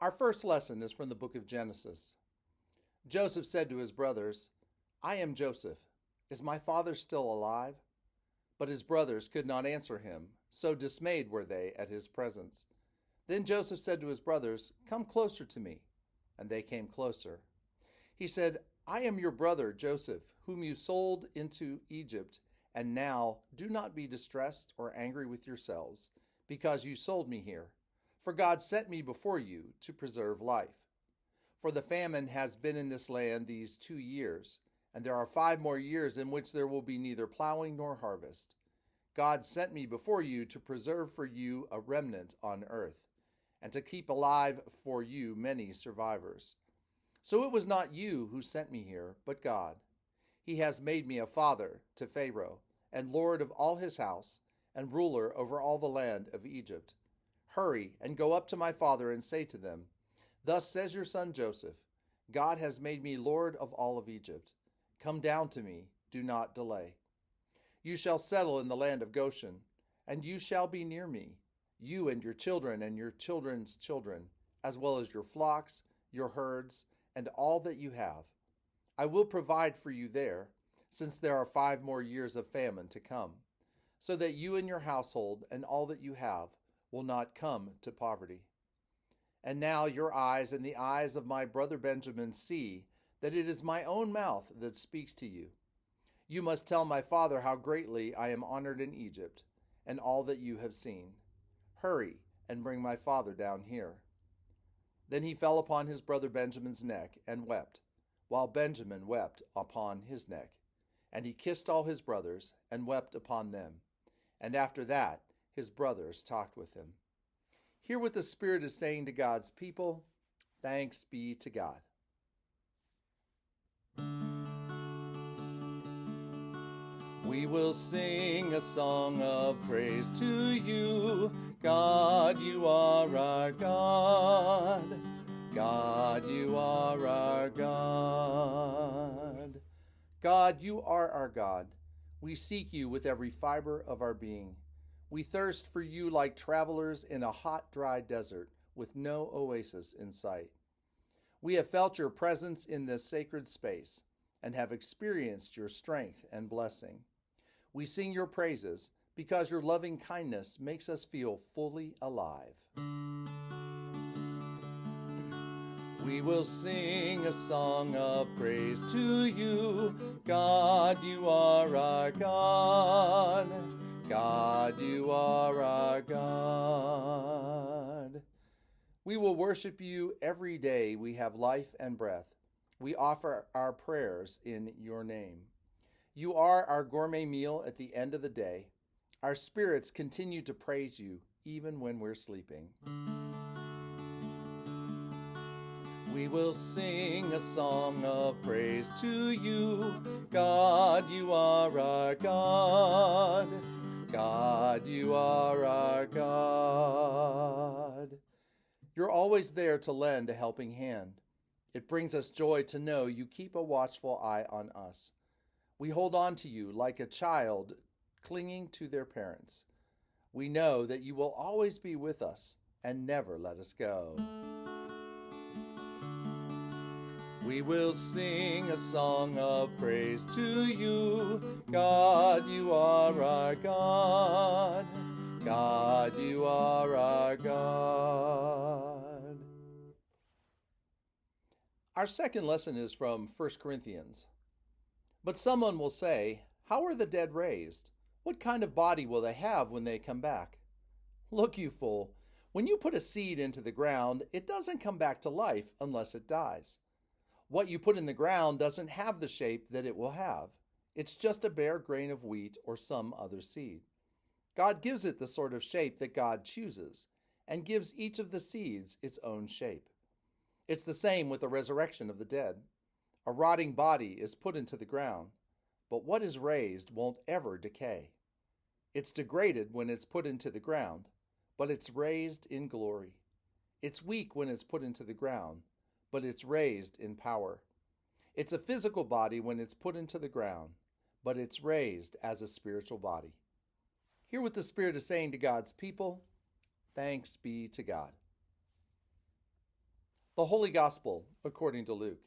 Our first lesson is from the book of Genesis. Joseph said to his brothers, "I am Joseph. Is my father still alive?" But his brothers could not answer him, so dismayed were they at his presence. Then Joseph said to his brothers, "Come closer to me." And they came closer. He said, "I am your brother Joseph, whom you sold into Egypt, and now do not be distressed or angry with yourselves, because you sold me here. For God sent me before you to preserve life. For the famine has been in this land these 2 years, and there are 5 more years in which there will be neither plowing nor harvest. God sent me before you to preserve for you a remnant on earth, and to keep alive for you many survivors. So it was not you who sent me here, but God. He has made me a father to Pharaoh, and lord of all his house, and ruler over all the land of Egypt. Hurry and go up to my father and say to them, 'Thus says your son Joseph, God has made me lord of all of Egypt. Come down to me, do not delay. You shall settle in the land of Goshen, and you shall be near me, you and your children and your children's children, as well as your flocks, your herds, and all that you have. I will provide for you there, since there are 5 more years of famine to come, so that you and your household and all that you have will not come to poverty. And now your eyes and the eyes of my brother Benjamin see that it is my own mouth that speaks to you. You must tell my father how greatly I am honored in Egypt, and all that you have seen. Hurry and bring my father down here." Then he fell upon his brother Benjamin's neck and wept, while Benjamin wept upon his neck. And he kissed all his brothers and wept upon them. And after that, his brothers talked with him. Hear what the Spirit is saying to God's people. Thanks be to God. We will sing a song of praise to you. God, you are our God. God, you are our God. God, you are our God. We seek you with every fiber of our being. We thirst for you like travelers in a hot, dry desert with no oasis in sight. We have felt your presence in this sacred space and have experienced your strength and blessing. We sing your praises because your loving kindness makes us feel fully alive. We will sing a song of praise to you. God, you are our God. God, you are our God. We will worship you every day we have life and breath. We offer our prayers in your name. You are our gourmet meal at the end of the day. Our spirits continue to praise you even when we're sleeping. We will sing a song of praise to you. God, you are our God. God, you are our God. You're always there to lend a helping hand. It brings us joy to know you keep a watchful eye on us. We hold on to you like a child clinging to their parents. We know that you will always be with us and never let us go. We will sing a song of praise to you. God, you are our God. God, you are our God. Our second lesson is from 1 Corinthians. But someone will say, "How are the dead raised? What kind of body will they have when they come back?" Look, you fool, when you put a seed into the ground, it doesn't come back to life unless it dies. What you put in the ground doesn't have the shape that it will have. It's just a bare grain of wheat or some other seed. God gives it the sort of shape that God chooses, and gives each of the seeds its own shape. It's the same with the resurrection of the dead. A rotting body is put into the ground, but what is raised won't ever decay. It's degraded when it's put into the ground, but it's raised in glory. It's weak when it's put into the ground, but it's raised in power. It's a physical body when it's put into the ground, but it's raised as a spiritual body. Hear what the Spirit is saying to God's people. Thanks be to God. The Holy Gospel according to Luke.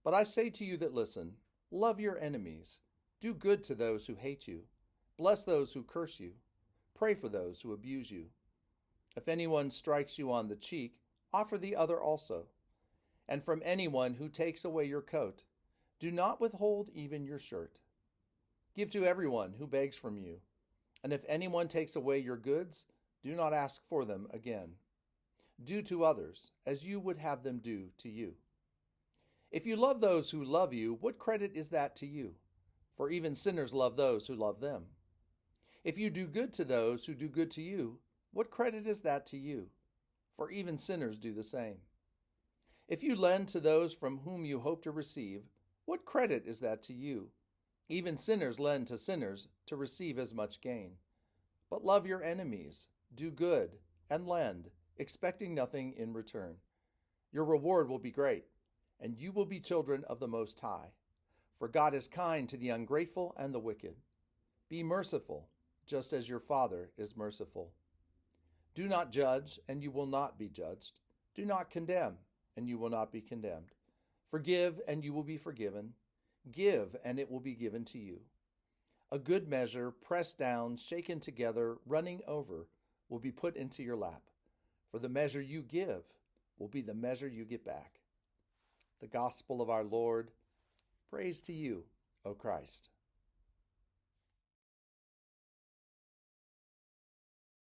But I say to you that listen, love your enemies, do good to those who hate you, bless those who curse you, pray for those who abuse you. If anyone strikes you on the cheek, offer the other also. And from anyone who takes away your coat, do not withhold even your shirt. Give to everyone who begs from you. And if anyone takes away your goods, do not ask for them again. Do to others as you would have them do to you. If you love those who love you, what credit is that to you? For even sinners love those who love them. If you do good to those who do good to you, what credit is that to you? For even sinners do the same. If you lend to those from whom you hope to receive, what credit is that to you? Even sinners lend to sinners to receive as much gain. But love your enemies, do good, and lend, expecting nothing in return. Your reward will be great, and you will be children of the Most High. For God is kind to the ungrateful and the wicked. Be merciful, just as your Father is merciful. Do not judge, and you will not be judged. Do not condemn, and you will not be condemned. Forgive, and you will be forgiven. Give, and it will be given to you. A good measure, pressed down, shaken together, running over, will be put into your lap. For the measure you give will be the measure you get back. The Gospel of our Lord. Praise to you, O Christ.